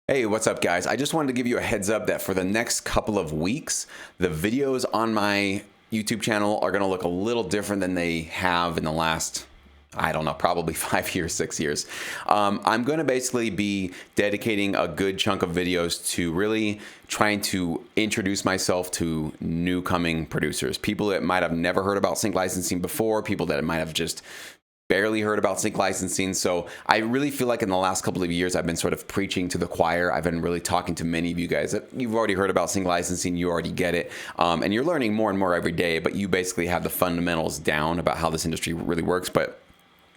Hey, what's up, guys? I just wanted to give you a heads up that for the next couple of weeks, the videos on my YouTube channel are going to look a little different than they have in the last, I don't know, probably 5 years, 6 years. I'm going to basically be dedicating a good chunk of videos to really trying to introduce myself to new coming producers, people that might have never heard about sync licensing before, people that might have just barely heard about sync licensing. So I really feel like in the last couple of years, I've been sort of preaching to the choir. I've been really talking to many of you guys that you've already heard about sync licensing. You already get it. And you're learning more and more every day, but you basically have the fundamentals down about how this industry really works. But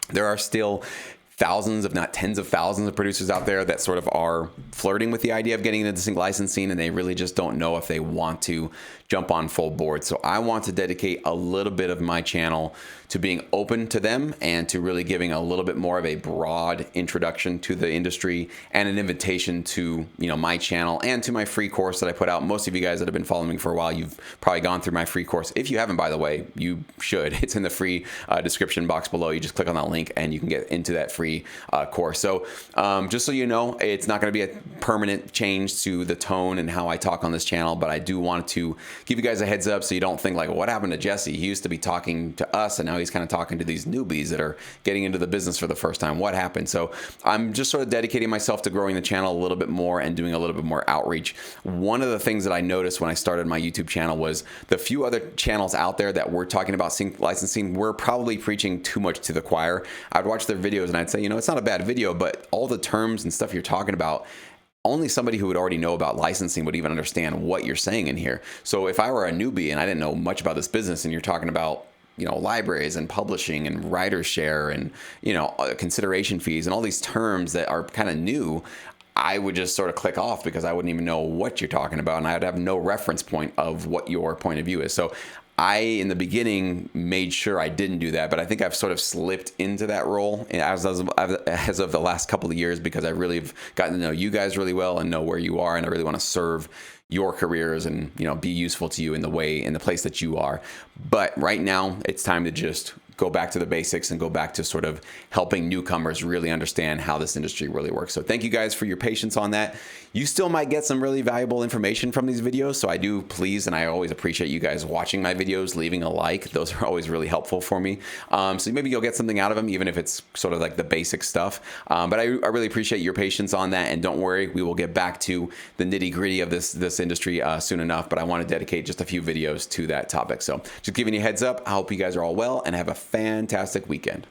there are still thousands, if not tens of thousands of producers out there that sort of are flirting with the idea of getting into sync licensing, and they really just don't know if they want to jump on full board. So I want to dedicate a little bit of my channel to being open to them and to really giving a little bit more of a broad introduction to the industry and an invitation to, my channel and to my free course that I put out. Most of you guys that have been following me for a while, you've probably gone through my free course. If you haven't, by the way, you should. It's in the free description box below. You just click on that link and you can get into that free course. So just so you know, it's not going to be a permanent change to the tone and how I talk on this channel, but I do want to give you guys a heads up so you don't think like, what happened to Jesse? He used to be talking to us and now he's kind of talking to these newbies that are getting into the business for the first time. What happened? So I'm just sort of dedicating myself to growing the channel a little bit more and doing a little bit more outreach. One of the things that I noticed when I started my YouTube channel was the few other channels out there that were talking about sync licensing were probably preaching too much to the choir. I'd watch their videos and I'd say, it's not a bad video, but all the terms and stuff you're talking about, only somebody who would already know about licensing would even understand what you're saying in here. So if I were a newbie and I didn't know much about this business and you're talking about libraries and publishing and writer share and, consideration fees and all these terms that are kind of new, I would just sort of click off because I wouldn't even know what you're talking about and I'd have no reference point of what your point of view is. So I, in the beginning, made sure I didn't do that, but I think I've sort of slipped into that role as of the last couple of years because I really have gotten to know you guys really well and know where you are, and I really want to serve your careers and be useful to you in the place that you are. But right now, it's time to just go back to the basics and go back to sort of helping newcomers really understand how this industry really works. So thank you guys for your patience on that. You still might get some really valuable information from these videos. So I do please, and I always appreciate you guys watching my videos, leaving a like. Those are always really helpful for me. So maybe you'll get something out of them, even if it's sort of like the basic stuff. But I really appreciate your patience on that. And don't worry, we will get back to the nitty gritty of this industry soon enough. But I want to dedicate just a few videos to that topic. So just giving you a heads up. I hope you guys are all well and have a fantastic weekend.